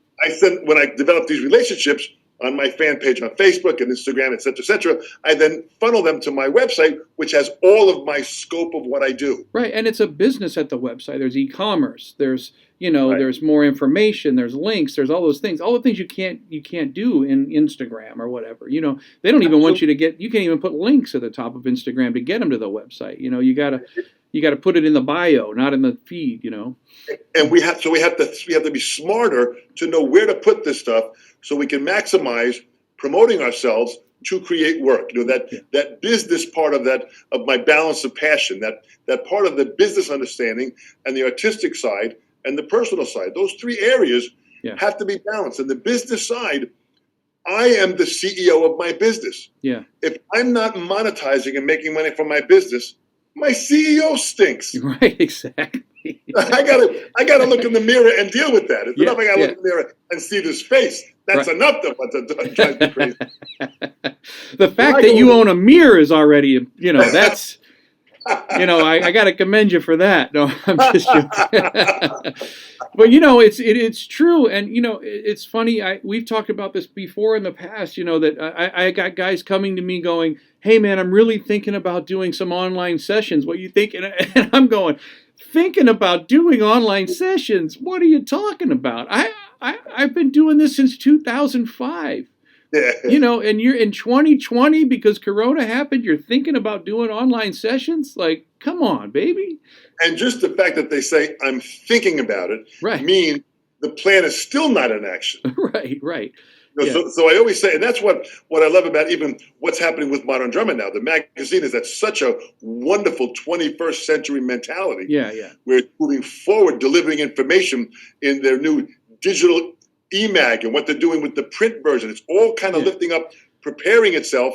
When I develop these relationships on my fan page on Facebook and Instagram, et cetera, I then funnel them to my website, which has all of my scope of what I do. Right, and it's a business at the website. There's e-commerce. There's there's more information. There's links. There's all those things. All the things you can't do in Instagram or whatever. They don't even want you to get. You can't even put links at the top of Instagram to get them to the website. You gotta put it in the bio, not in the feed. And we have to be smarter to know where to put this stuff, so we can maximize promoting ourselves to create work. That business part of my balance of passion, that part of the business understanding and the artistic side and the personal side. Those three areas have to be balanced. And the business side, I am the CEO of my business. Yeah. If I'm not monetizing and making money from my business, my CEO stinks. Right, exactly. I gotta look in the mirror and deal with that. It's enough I gotta look in the mirror and see this face. That's enough to drive me crazy. The fact that you own a mirror is already, that's, I got to commend you for that. No, I'm just joking. But, it's true. And, it's funny. We've talked about this before in the past, that I got guys coming to me going, hey, man, I'm really thinking about doing some online sessions. What you thinking? And I'm going, thinking about doing online sessions? What are you talking about? I've been doing this since 2005. Yeah. And you're in 2020 because Corona happened. You're thinking about doing online sessions. Like, come on, baby. And just the fact that they say, I'm thinking about it, Right. means the plan is still not in action. Right. So I always say, and that's what I love about even what's happening with Modern Drummer now. The magazine is at such a wonderful 21st century mentality. Yeah. Where it's moving forward, delivering information in their new digital eMag and what they're doing with the print version. It's all kind of lifting up, preparing itself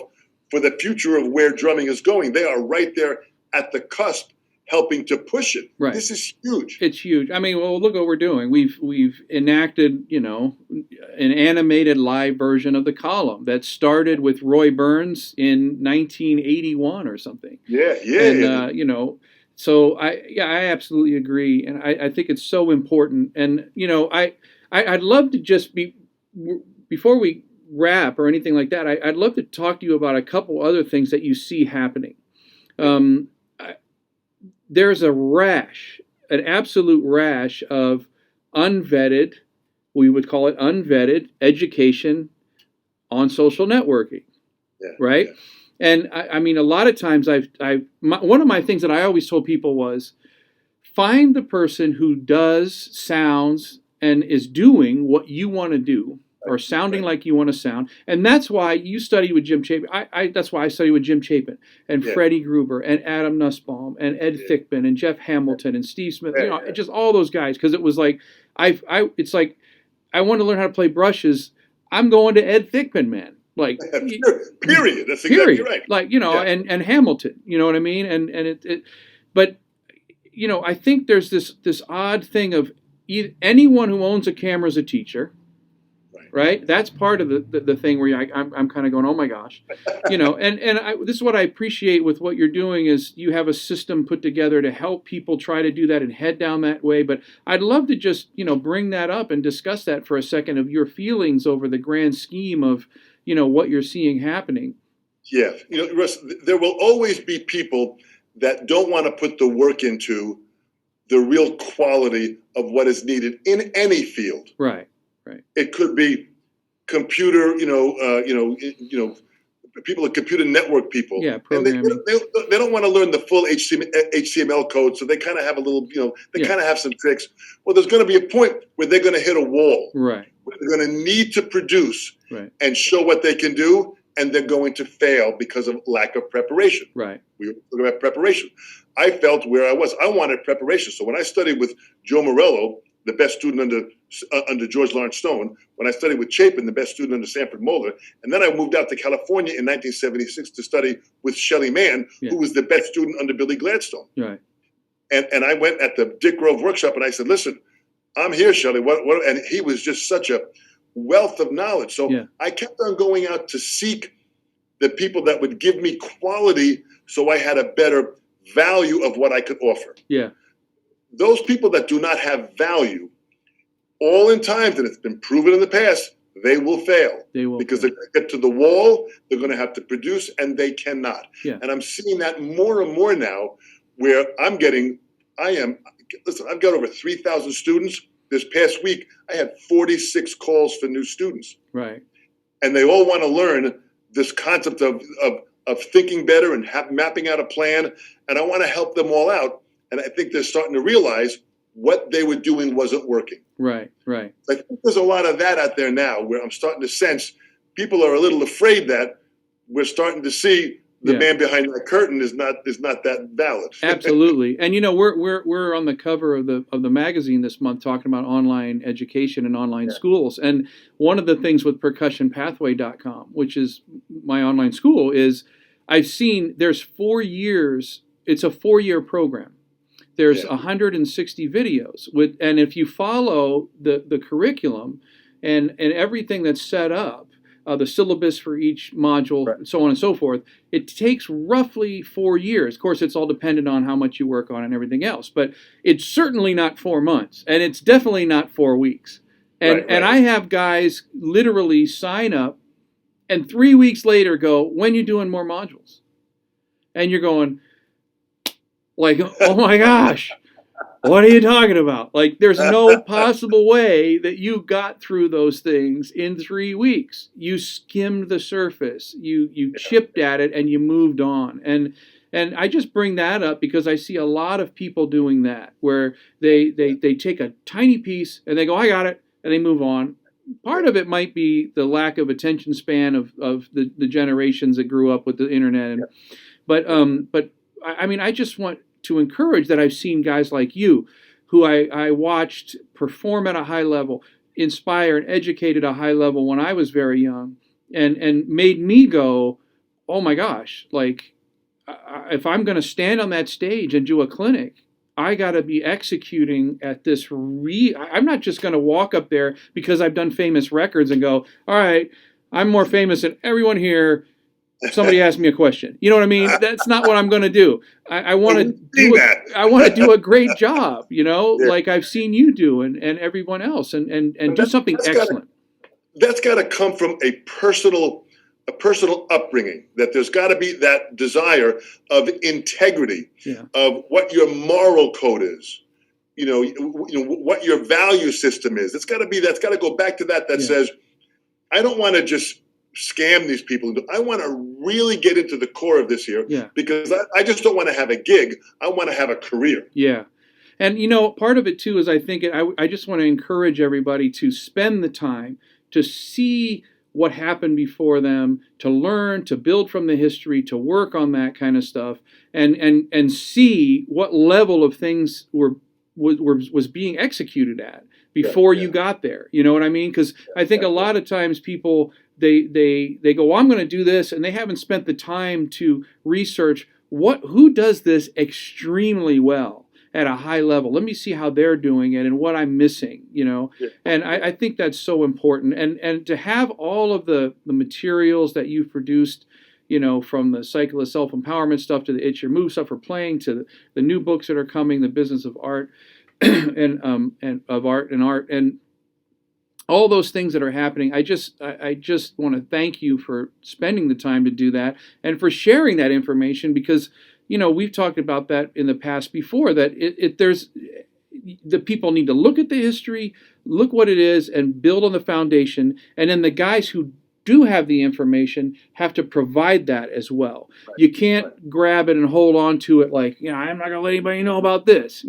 for the future of where drumming is going. They are right there at the cusp, helping to push it. Right. This is huge. It's huge. I mean, well, look what we're doing. We've enacted, an animated live version of the column that started with Roy Burns in 1981 or something. Yeah. And so I absolutely agree, and I think it's so important. And I'd love to just before we wrap or anything like that, I'd love to talk to you about a couple other things that you see happening. There's an absolute rash of unvetted, we would call it unvetted education on social networking, right? Yeah. And I mean, a lot of times one of my things that I always told people was, find the person who sounds and is doing what you want to do, or sounding like you want to sound. And that's why you study with Jim Chapin. That's why I study with Jim Chapin and Freddie Gruber and Adam Nussbaum and Ed Thickman and Jeff Hamilton and Steve Smith, just all those guys. Because it was like, it's like, I want to learn how to play brushes. I'm going to Ed Thickman, man. Like, period. That's exactly right. Like, and Hamilton, you know what I mean? But I think there's this odd thing of anyone who owns a camera is a teacher. Right, that's part of the thing where I'm kind of going, oh my gosh, this is what I appreciate with what you're doing is you have a system put together to help people try to do that and head down that way. But I'd love to just bring that up and discuss that for a second, of your feelings over the grand scheme of what you're seeing happening. Yeah, Russ, there will always be people that don't want to put the work into the real quality of what is needed in any field. Right. It could be computer, people are computer network people. Yeah, programming. And they don't want to learn the full HTML code, so they kind of have a little, kind of have some tricks. Well, there's going to be a point where they're going to hit a wall. Right. Where they're going to need to produce and show what they can do, and they're going to fail because of lack of preparation. Right. We were talking about preparation. I felt where I wanted preparation. So when I studied with Joe Morello, the best student under George Lawrence Stone, when I studied with Chapin, the best student under Sanford Moeller, and then I moved out to California in 1976 to study with Shelley Mann, who was the best student under Billy Gladstone. Right. And I went at the Dick Grove workshop, and I said, listen, I'm here, Shelley. What? And he was just such a wealth of knowledge. So I kept on going out to seek the people that would give me quality so I had a better value of what I could offer. Yeah. Those people that do not have value, all in times, and it's been proven in the past, they will fail. They will. Because they're going to get to the wall, they're going to have to produce, and they cannot. Yeah. And I'm seeing that more and more now, where I've got over 3,000 students. This past week, I had 46 calls for new students. Right. And they all want to learn this concept of thinking better and mapping out a plan. And I want to help them all out. And I think they're starting to realize what they were doing wasn't working. Right. I think there's a lot of that out there now, where I'm starting to sense people are a little afraid that we're starting to see the man behind that curtain is not that valid. Absolutely. And we're on the cover of the magazine this month talking about online education and online schools. And one of the things with percussionpathway.com, which is my online school, is I've seen there's 4 years. It's a 4-year program. There's 160 videos and if you follow the curriculum and everything that's set up, the syllabus for each module, so on and so forth, it takes roughly 4 years. Of course, it's all dependent on how much you work on and everything else, but it's certainly not 4 months, and it's definitely not 4 weeks. And I have guys literally sign up and 3 weeks later go, when you doing more modules? And you're going, like, oh my gosh, What are you talking about? Like, there's no possible way that you got through those things in 3 weeks. You skimmed the surface, you chipped at it, and you moved on. And I just bring that up because I see a lot of people doing that, where they take a tiny piece and they go, I got it, and they move on. Part of it might be the lack of attention span of the generations that grew up with the internet. But I mean, I just want to encourage that. I've seen guys like you who I watched perform at a high level, inspire and educate at a high level when I was very young, and made me go, oh my gosh, like, if I'm going to stand on that stage and do a clinic, I got to be executing at this. I'm not just going to walk up there because I've done famous records and go, all right, I'm more famous than everyone here. Somebody asked me a question. You know what I mean? That's not what I'm going to do. I want to do I want to do a great job, like I've seen you do and everyone else, and do something excellent. That's got to come from a personal upbringing, that there's got to be that desire of integrity, of what your moral code is, what your value system is. That's got to go back to that says, I don't want to just scam these people. I want to really get into the core of this here, because I just don't want to have a gig. I want to have a career. Yeah. And, part of it too is I think I just want to encourage everybody to spend the time to see what happened before them, to learn, to build from the history, to work on that kind of stuff, and see what level of things was being executed at before you got there. You know what I mean? Because I think a lot of times people, they go, well, I'm going to do this, and they haven't spent the time to research who does this extremely well at a high level. Let me see how they're doing it and what I'm missing, And I think that's so important. And to have all of the materials that you've produced, from the cycle of self-empowerment stuff to the It's Your Move stuff for playing, to the new books that are coming, the business of art and of art and all those things that are happening. I just want to thank you for spending the time to do that and for sharing that information, because we've talked about that in the past before, that there's the people need to look at the history, look what it is, and build on the foundation. And then the guys who do have the information have to provide that as well. Right. You can't grab it and hold on to it like, I'm not going to let anybody know about this,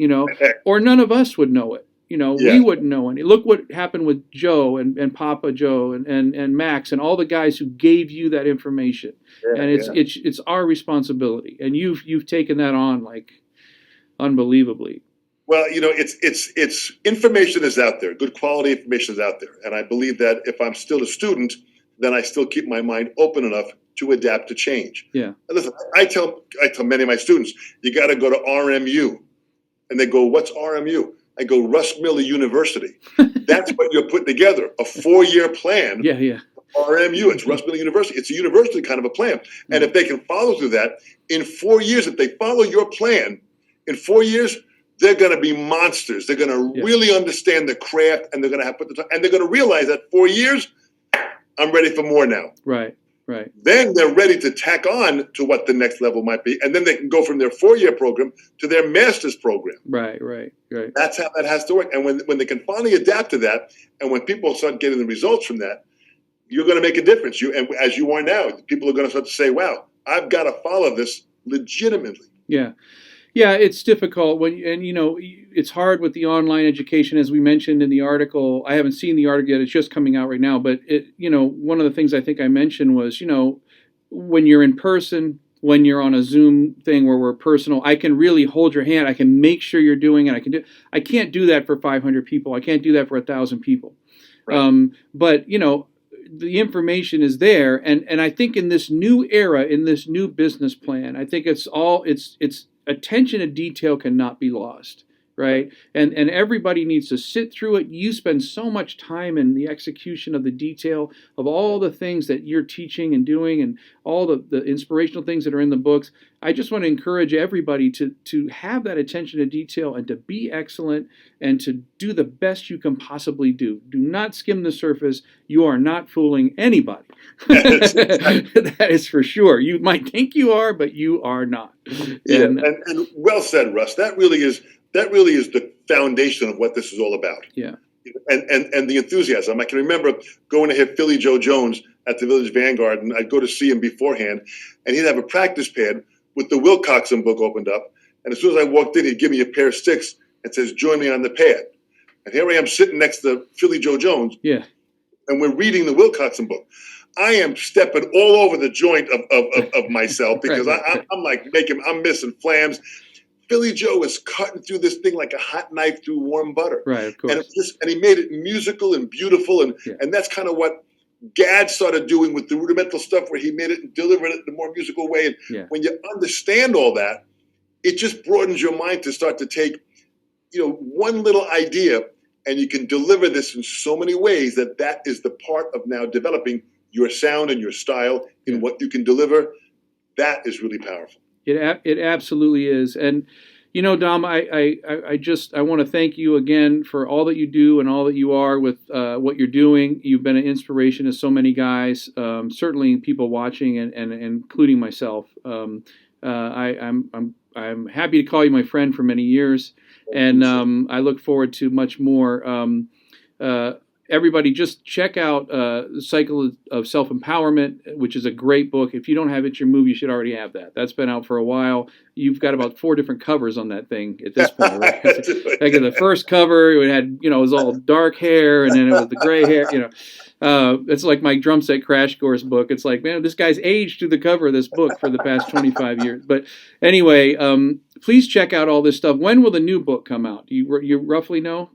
or none of us would know it. We wouldn't know any. Look what happened with Joe and Papa Joe and Max and all the guys who gave you that information. And it's our responsibility. And you've taken that on like unbelievably. Well, it's information is out there. Good quality information is out there. And I believe that if I'm still a student, then I still keep my mind open enough to adapt to change. Yeah. Listen, I tell many of my students, you got to go to RMU. And they go, what's RMU? I go, Russ Miller University. That's what you're putting together, a 4-year plan. Yeah. RMU, it's Russ Miller University. It's a university kind of a plan. And if they can follow through that, in 4 years, if they follow your plan, in 4 years, they're going to be monsters. They're going to really understand the craft, and they're going to have and they're going to realize that 4 years, I'm ready for more now. Right. Then they're ready to tack on to what the next level might be. And then they can go from their 4-year program to their master's program. Right. That's how that has to work. And when they can finally adapt to that, and when people start getting the results from that, you're going to make a difference. And as you are now, people are going to start to say, wow, I've got to follow this legitimately. Yeah, it's difficult it's hard with the online education, as we mentioned in the article. I haven't seen the article yet; it's just coming out right now. But one of the things I think I mentioned was, when you're in person, when you're on a Zoom thing where we're personal, I can really hold your hand. I can make sure you're doing it. I can't do that for 500 people. I can't do that for 1,000 people. Right. But the information is there, and I think in this new era, in this new business plan, I think it's attention to detail cannot be lost, right? And everybody needs to sit through it. You spend so much time in the execution of the detail of all the things that you're teaching and doing, and all the inspirational things that are in the books. I just want to encourage everybody to have that attention to detail and to be excellent and to do the best you can possibly do. Do not skim the surface. You are not fooling anybody. That is for sure. You might think you are, but you are not. And well said, Russ. That really is That really is the foundation of what this is all about. Yeah. And the enthusiasm. I can remember going to hear Philly Joe Jones at the Village Vanguard, and I'd go to see him beforehand, and he'd have a practice pad with the Wilcoxon book opened up. And as soon as I walked in, he'd give me a pair of sticks and says, "Join me on the pad." And here I am sitting next to Philly Joe Jones. Yeah. And we're reading the Wilcoxon book. I am stepping all over the joint of myself because right. I'm missing flams. Philly Joe is cutting through this thing like a hot knife through warm butter. Right, of course. And he made it musical and beautiful. And that's kind of what Gad started doing with the rudimental stuff, where he made it and delivered it in a more musical way. And when you understand all that, it just broadens your mind to start to take, one little idea, and you can deliver this in so many ways that is the part of now developing your sound and your style in what you can deliver. That is really powerful. It absolutely is. And, Dom, I want to thank you again for all that you do and all that you are with what you're doing. You've been an inspiration to so many guys, certainly people watching and including myself. I'm happy to call you my friend for many years, and I look forward to much more. Everybody, just check out The Cycle of Self-Empowerment, which is a great book. If you don't have It's Your Move, you should already have that. That's been out for a while. You've got about 4 different covers on that thing at this point, right? Like the first cover, it had, it was all dark hair, and then it was the gray hair, It's like my drum set crash course book. It's like, man, this guy's aged through the cover of this book for the past 25 years. But anyway, please check out all this stuff. When will the new book come out? Do you roughly know?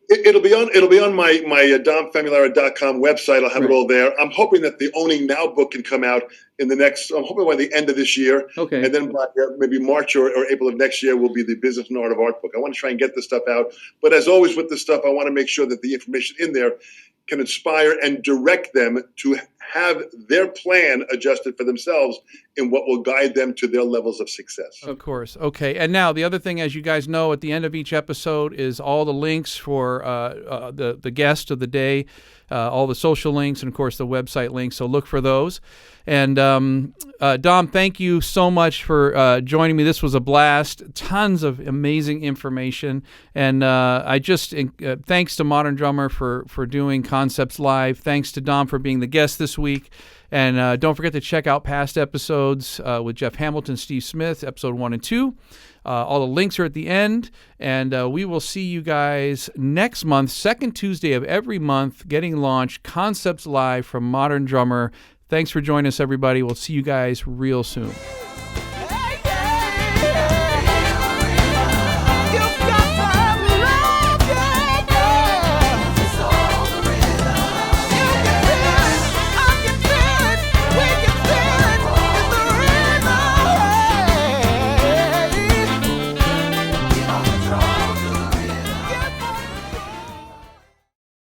It'll be on my domfamularo.com website. I'll have it all there. I'm hoping that the Owning Now book can come out I'm hoping by the end of this year. Okay. And then by maybe March or April of next year will be the Business and Art of Art book. I want to try and get this stuff out. But as always with this stuff, I want to make sure that the information in there can inspire and direct them to have their plan adjusted for themselves in what will guide them to their levels of success. Of course. Okay. And now the other thing, as you guys know, at the end of each episode is all the links for the guest of the day, all the social links, and of course the website links. So look for those. And Dom, thank you so much for joining me. This was a blast. Tons of amazing information. And thanks to Modern Drummer for doing Concepts Live. Thanks to Dom for being the guest this week. And don't forget to check out past episodes with Jeff Hamilton, Steve Smith, episode 1 and 2. All the links are at the end. And we will see you guys next month, second Tuesday of every month, getting launched, Concepts Live from Modern Drummer. Thanks for joining us, everybody. We'll see you guys real soon.